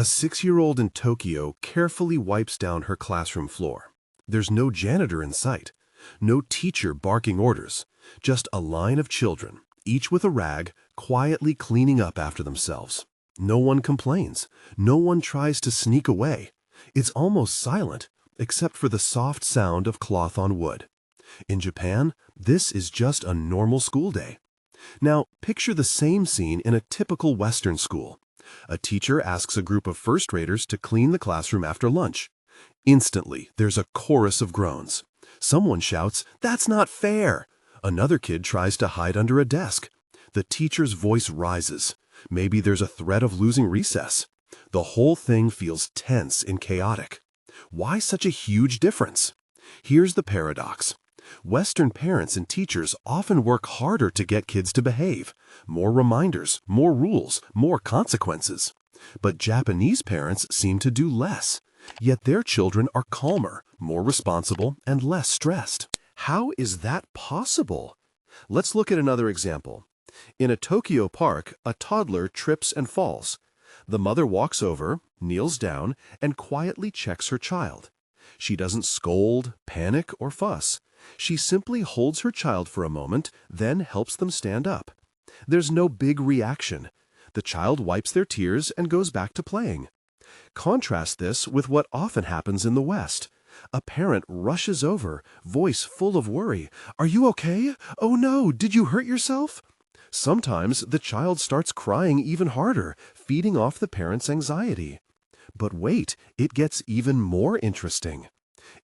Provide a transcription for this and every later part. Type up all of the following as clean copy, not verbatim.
A 6-year-old in Tokyo carefully wipes down her classroom floor. There's no janitor in sight, no teacher barking orders, just a line of children, each with a rag, quietly cleaning up after themselves. No one complains. No one tries to sneak away. It's almost silent, except for the soft sound of cloth on wood. In Japan, this is just a normal school day. Now, picture the same scene in a typical Western school. A teacher asks a group of first-graders to clean the classroom after lunch. Instantly, there's a chorus of groans. Someone shouts, "That's not fair!" Another kid tries to hide under a desk. The teacher's voice rises. Maybe there's a threat of losing recess. The whole thing feels tense and chaotic. Why such a huge difference? Here's the paradox. Western parents and teachers often work harder to get kids to behave. More reminders, more rules, more consequences. But Japanese parents seem to do less. Yet their children are calmer, more responsible, and less stressed. How is that possible? Let's look at another example. In a Tokyo park, a toddler trips and falls. The mother walks over, kneels down, and quietly checks her child. She doesn't scold, panic, or fuss. She simply holds her child for a moment, then helps them stand up. There's no big reaction. The child wipes their tears and goes back to playing. Contrast this with what often happens in the West. A parent rushes over, voice full of worry. "Are you okay? Oh no, did you hurt yourself?" Sometimes the child starts crying even harder, feeding off the parent's anxiety. But wait, it gets even more interesting.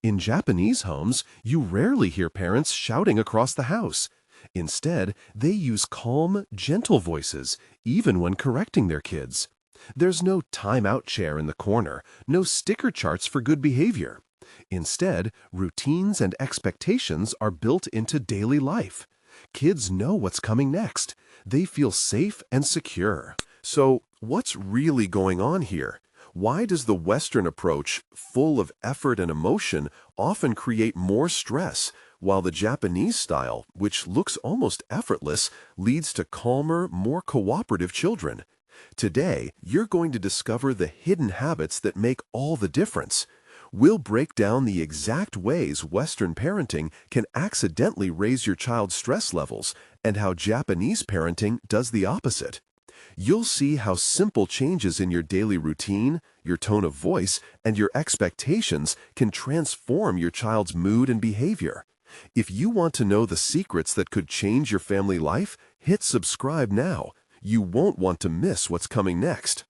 In Japanese homes, you rarely hear parents shouting across the house. Instead, they use calm, gentle voices, even when correcting their kids. There's no timeout chair in the corner, no sticker charts for good behavior. Instead, routines and expectations are built into daily life. Kids know what's coming next. They feel safe and secure. So, what's really going on here? Why does the Western approach, full of effort and emotion, often create more stress, while the Japanese style, which looks almost effortless, leads to calmer, more cooperative children? Today, you're going to discover the hidden habits that make all the difference. We'll break down the exact ways Western parenting can accidentally raise your child's stress levels and how Japanese parenting does the opposite. You'll see how simple changes in your daily routine, your tone of voice, and your expectations can transform your child's mood and behavior. If you want to know the secrets that could change your family life, hit subscribe now. You won't want to miss what's coming next.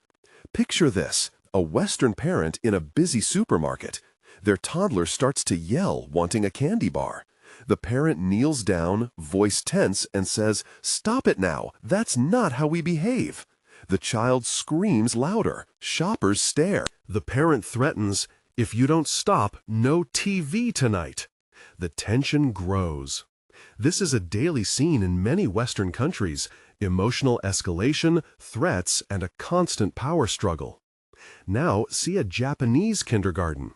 Picture this, a Western parent in a busy supermarket. Their toddler starts to yell, wanting a candy bar. The parent kneels down, voice tense, and says, "Stop it now, that's not how we behave." The child screams louder. Shoppers stare. The parent threatens, "If you don't stop, no TV tonight." The tension grows. This is a daily scene in many Western countries: emotional escalation, threats, and a constant power struggle. Now see a Japanese kindergarten.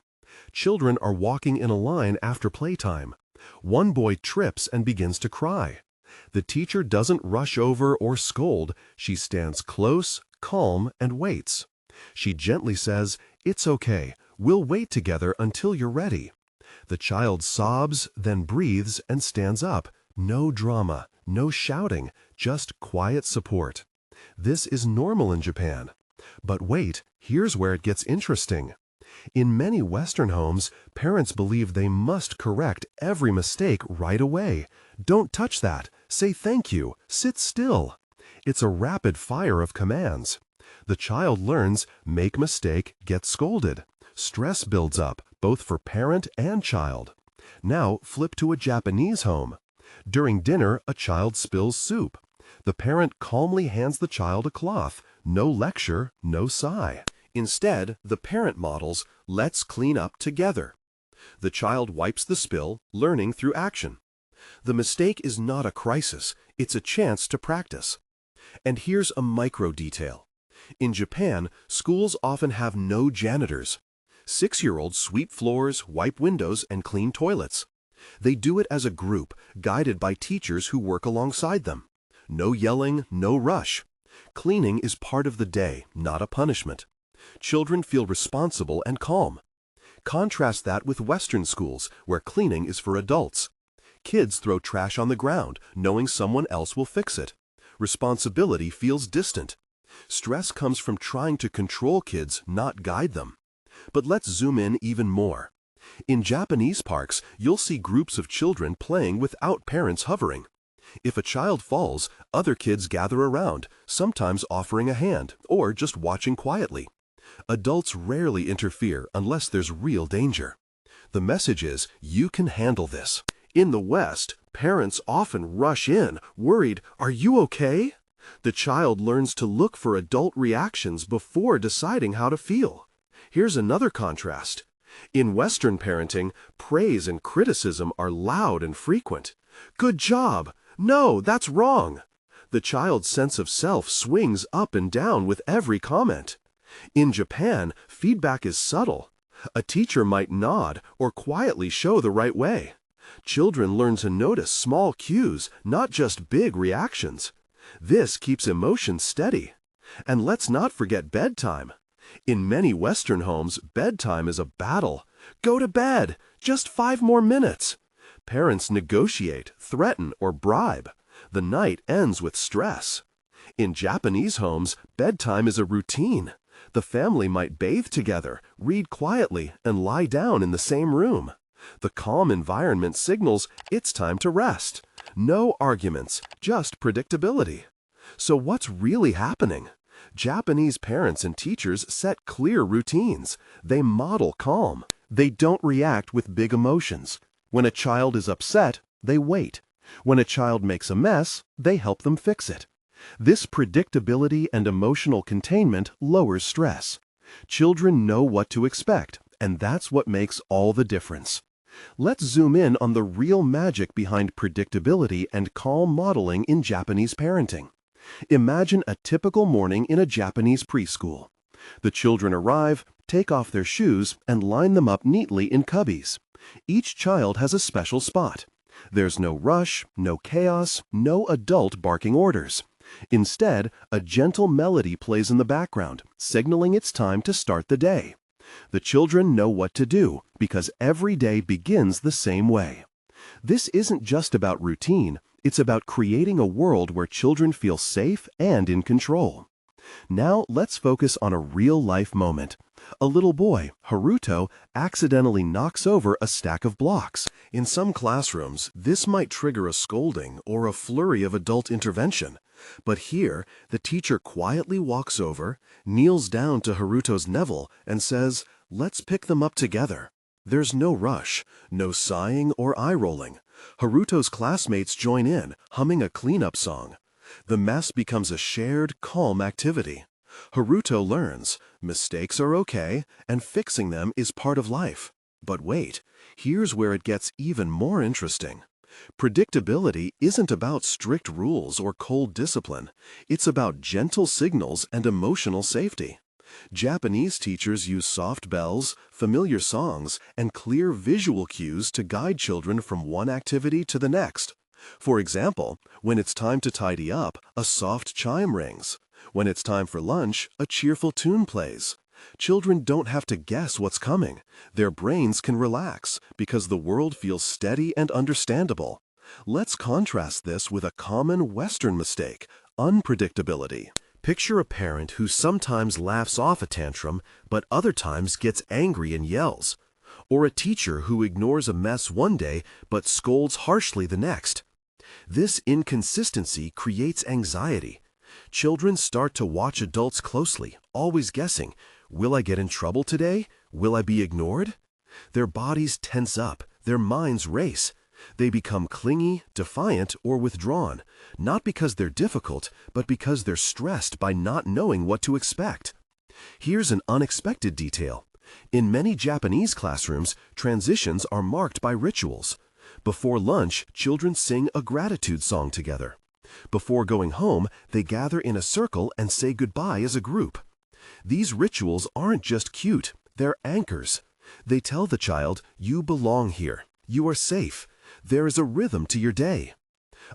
Children are walking in a line after playtime. One boy trips and begins to cry. The teacher doesn't rush over or scold. She stands close, calm, and waits. She gently says, "It's okay. We'll wait together until you're ready." The child sobs, then breathes and stands up. No drama, no shouting, just quiet support. This is normal in Japan. But wait, here's where it gets interesting. In many Western homes, parents believe they must correct every mistake right away. "Don't touch that. Say thank you. Sit still." It's a rapid fire of commands. The child learns, make mistake, get scolded. Stress builds up, both for parent and child. Now flip to a Japanese home. During dinner, a child spills soup. The parent calmly hands the child a cloth. No lecture, no sigh. Instead, the parent models, "Let's clean up together." The child wipes the spill, learning through action. The mistake is not a crisis, it's a chance to practice. And here's a micro detail. In Japan, schools often have no janitors. 6-year-olds sweep floors, wipe windows, and clean toilets. They do it as a group, guided by teachers who work alongside them. No yelling, no rush. Cleaning is part of the day, not a punishment. Children feel responsible and calm. Contrast that with Western schools, where cleaning is for adults. Kids throw trash on the ground, knowing someone else will fix it. Responsibility feels distant. Stress comes from trying to control kids, not guide them. But let's zoom in even more. In Japanese parks, you'll see groups of children playing without parents hovering. If a child falls, other kids gather around, sometimes offering a hand or just watching quietly. Adults rarely interfere unless there's real danger. The message is, you can handle this. In the West, parents often rush in, worried, "Are you okay?" The child learns to look for adult reactions before deciding how to feel. Here's another contrast. In Western parenting, praise and criticism are loud and frequent. "Good job!" "No, that's wrong!" The child's sense of self swings up and down with every comment. In Japan, feedback is subtle. A teacher might nod or quietly show the right way. Children learn to notice small cues, not just big reactions. This keeps emotions steady. And let's not forget bedtime. In many Western homes, bedtime is a battle. "Go to bed! Just 5 more minutes!" Parents negotiate, threaten, or bribe. The night ends with stress. In Japanese homes, bedtime is a routine. The family might bathe together, read quietly, and lie down in the same room. The calm environment signals it's time to rest. No arguments, just predictability. So what's really happening? Japanese parents and teachers set clear routines. They model calm. They don't react with big emotions. When a child is upset, they wait. When a child makes a mess, they help them fix it. This predictability and emotional containment lowers stress. Children know what to expect, and that's what makes all the difference. Let's zoom in on the real magic behind predictability and calm modeling in Japanese parenting. Imagine a typical morning in a Japanese preschool. The children arrive, take off their shoes, and line them up neatly in cubbies. Each child has a special spot. There's no rush, no chaos, no adult barking orders. Instead, a gentle melody plays in the background, signaling it's time to start the day. The children know what to do because every day begins the same way. This isn't just about routine, it's about creating a world where children feel safe and in control. Now let's focus on a real-life moment. A little boy, Haruto, accidentally knocks over a stack of blocks. In some classrooms, this might trigger a scolding or a flurry of adult intervention. But here, the teacher quietly walks over, kneels down to Haruto's navel, and says, "Let's pick them up together." There's no rush, no sighing or eye-rolling. Haruto's classmates join in, humming a cleanup song. The mess becomes a shared, calm activity. Haruto learns, mistakes are okay, and fixing them is part of life. But wait, here's where it gets even more interesting. Predictability isn't about strict rules or cold discipline. It's about gentle signals and emotional safety. Japanese teachers use soft bells, familiar songs, and clear visual cues to guide children from one activity to the next. For example, when it's time to tidy up, a soft chime rings. When it's time for lunch, a cheerful tune plays. Children don't have to guess what's coming. Their brains can relax because the world feels steady and understandable. Let's contrast this with a common Western mistake, unpredictability. Picture a parent who sometimes laughs off a tantrum, but other times gets angry and yells. Or a teacher who ignores a mess one day, but scolds harshly the next. This inconsistency creates anxiety. Children start to watch adults closely, always guessing, will I get in trouble today? Will I be ignored? Their bodies tense up, their minds race. They become clingy, defiant, or withdrawn, not because they're difficult, but because they're stressed by not knowing what to expect. Here's an unexpected detail. In many Japanese classrooms, transitions are marked by rituals. Before lunch, children sing a gratitude song together. Before going home, they gather in a circle and say goodbye as a group. These rituals aren't just cute, they're anchors. They tell the child, you belong here, you are safe, there is a rhythm to your day.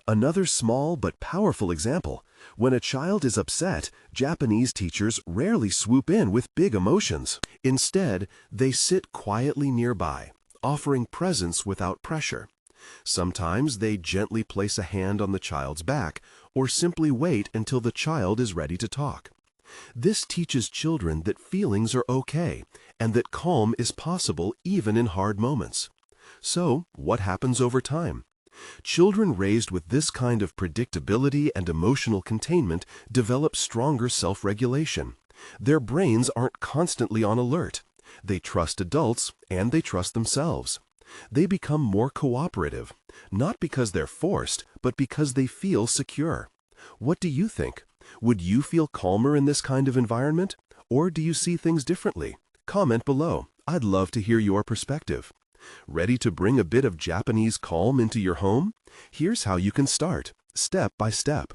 Another small but powerful example: when a child is upset, Japanese teachers rarely swoop in with big emotions. Instead, they sit quietly nearby, offering presence without pressure. Sometimes they gently place a hand on the child's back or simply wait until the child is ready to talk. This teaches children that feelings are okay and that calm is possible even in hard moments. So, what happens over time? Children raised with this kind of predictability and emotional containment develop stronger self-regulation. Their brains aren't constantly on alert. They trust adults and they trust themselves. They become more cooperative, not because they're forced, but because they feel secure. What do you think? Would you feel calmer in this kind of environment? Or do you see things differently? Comment below. I'd love to hear your perspective. Ready to bring a bit of Japanese calm into your home? Here's how you can start, step by step.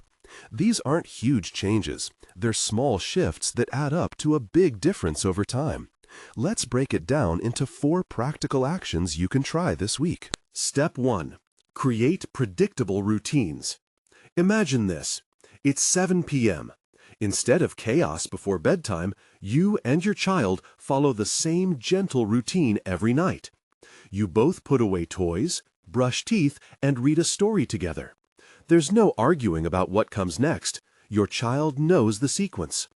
These aren't huge changes. They're small shifts that add up to a big difference over time. Let's break it down into 4 practical actions you can try this week. Step 1. Create predictable routines. Imagine this. It's 7 p.m. Instead of chaos before bedtime, you and your child follow the same gentle routine every night. You both put away toys, brush teeth, and read a story together. There's no arguing about what comes next. Your child knows the sequence.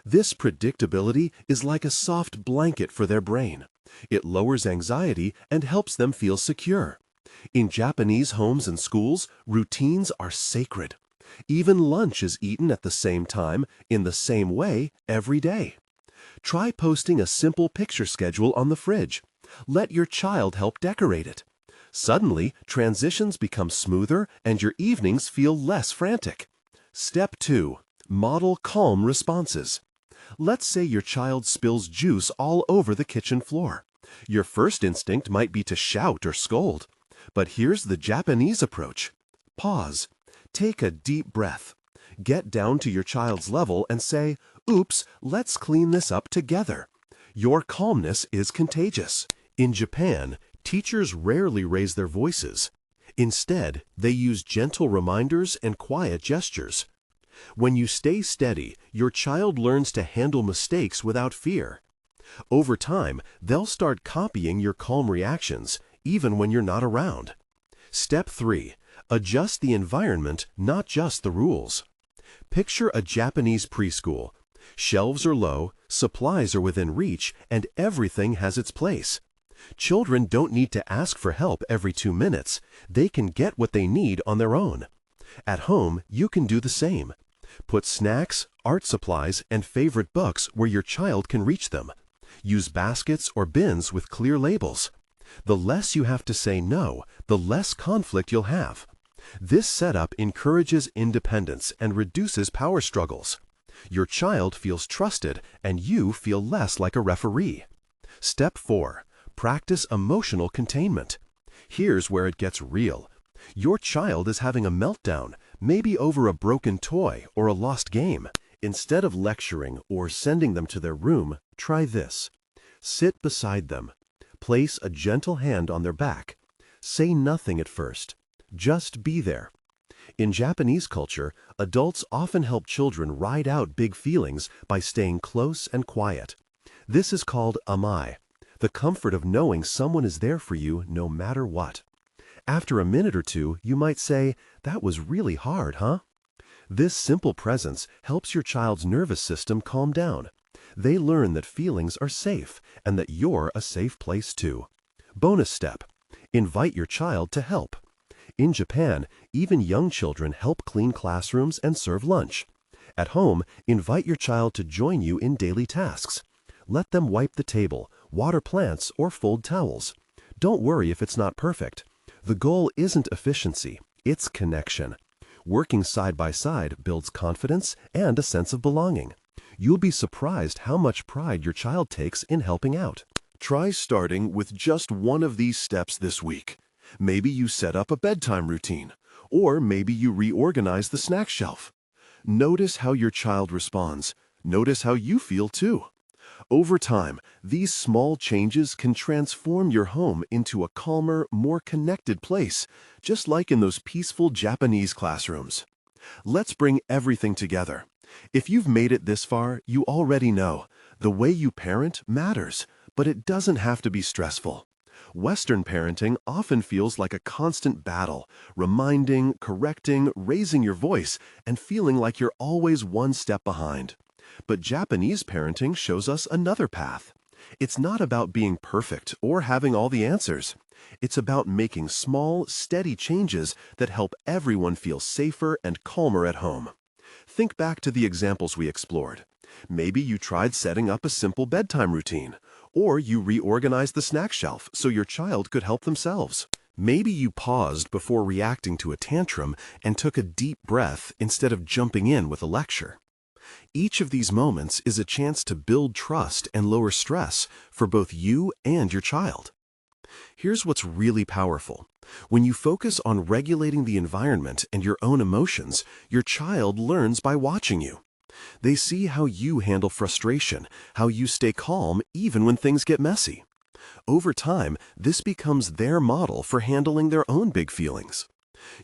This predictability is like a soft blanket for their brain. It lowers anxiety and helps them feel secure. In Japanese homes and schools, routines are sacred. Even lunch is eaten at the same time, in the same way, every day. Try posting a simple picture schedule on the fridge. Let your child help decorate it. Suddenly, transitions become smoother and your evenings feel less frantic. Step 2. Model calm responses. Let's say your child spills juice all over the kitchen floor. Your first instinct might be to shout or scold. But here's the Japanese approach. Pause. Take a deep breath. Get down to your child's level and say, "Oops, let's clean this up together." Your calmness is contagious. In Japan, teachers rarely raise their voices. Instead, they use gentle reminders and quiet gestures. When you stay steady, your child learns to handle mistakes without fear. Over time, they'll start copying your calm reactions, even when you're not around. Step 3. Adjust the environment, not just the rules. Picture a Japanese preschool. Shelves are low, supplies are within reach, and everything has its place. Children don't need to ask for help every 2 minutes. They can get what they need on their own. At home, you can do the same. Put snacks, art supplies, and favorite books where your child can reach them. Use baskets or bins with clear labels. The less you have to say no, the less conflict you'll have. This setup encourages independence and reduces power struggles. Your child feels trusted and you feel less like a referee. Step 4. Practice emotional containment. Here's where it gets real. Your child is having a meltdown, maybe over a broken toy or a lost game. Instead of lecturing or sending them to their room, try this. Sit beside them. Place a gentle hand on their back. Say nothing at first. Just be there. In Japanese culture, adults often help children ride out big feelings by staying close and quiet. This is called amai, the comfort of knowing someone is there for you no matter what. After a minute or two, you might say, "That was really hard, huh?" This simple presence helps your child's nervous system calm down. They learn that feelings are safe and that you're a safe place too. Bonus step. Invite your child to help. In Japan, even young children help clean classrooms and serve lunch. At home, invite your child to join you in daily tasks. Let them wipe the table, water plants, or fold towels. Don't worry if it's not perfect. The goal isn't efficiency, it's connection. Working side by side builds confidence and a sense of belonging. You'll be surprised how much pride your child takes in helping out. Try starting with just one of these steps this week. Maybe you set up a bedtime routine, or maybe you reorganize the snack shelf. Notice how your child responds. Notice how you feel too. Over time, these small changes can transform your home into a calmer, more connected place, just like in those peaceful Japanese classrooms. Let's bring everything together. If you've made it this far, you already know the way you parent matters, but it doesn't have to be stressful. Western parenting often feels like a constant battle, reminding, correcting, raising your voice, and feeling like you're always one step behind. But Japanese parenting shows us another path. It's not about being perfect or having all the answers. It's about making small, steady changes that help everyone feel safer and calmer at home. Think back to the examples we explored. Maybe you tried setting up a simple bedtime routine, or you reorganized the snack shelf so your child could help themselves. Maybe you paused before reacting to a tantrum and took a deep breath instead of jumping in with a lecture. Each of these moments is a chance to build trust and lower stress for both you and your child. Here's what's really powerful. When you focus on regulating the environment and your own emotions, your child learns by watching you. They see how you handle frustration, how you stay calm even when things get messy. Over time, this becomes their model for handling their own big feelings.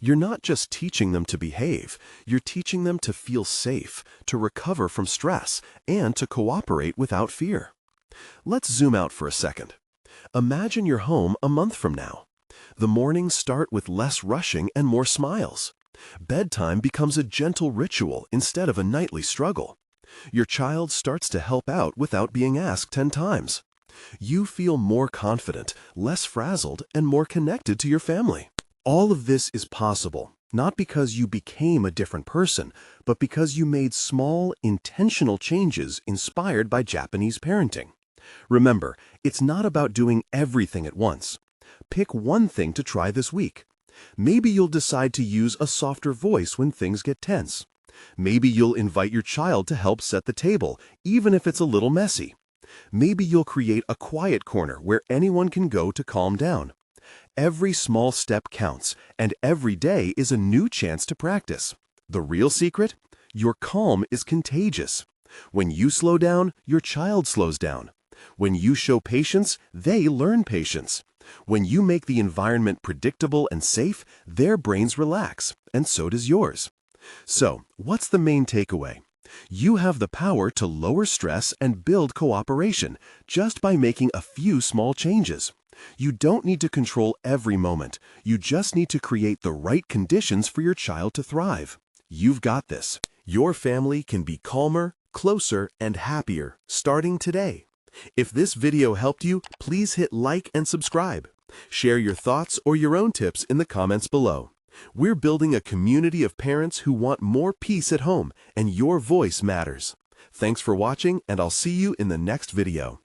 You're not just teaching them to behave, you're teaching them to feel safe, to recover from stress, and to cooperate without fear. Let's zoom out for a second. Imagine your home a month from now. The mornings start with less rushing and more smiles. Bedtime becomes a gentle ritual instead of a nightly struggle. Your child starts to help out without being asked 10 times. You feel more confident, less frazzled, and more connected to your family. All of this is possible, not because you became a different person, but because you made small, intentional changes inspired by Japanese parenting. Remember, it's not about doing everything at once. Pick one thing to try this week. Maybe you'll decide to use a softer voice when things get tense. Maybe you'll invite your child to help set the table, even if it's a little messy. Maybe you'll create a quiet corner where anyone can go to calm down. Every small step counts, and every day is a new chance to practice. The real secret? Your calm is contagious. When you slow down, your child slows down. When you show patience, they learn patience. When you make the environment predictable and safe, their brains relax, and so does yours. So, what's the main takeaway? You have the power to lower stress and build cooperation just by making a few small changes. You don't need to control every moment. You just need to create the right conditions for your child to thrive. You've got this. Your family can be calmer, closer, and happier starting today. If this video helped you, please hit like and subscribe. Share your thoughts or your own tips in the comments below. We're building a community of parents who want more peace at home, and your voice matters. Thanks for watching, and I'll see you in the next video.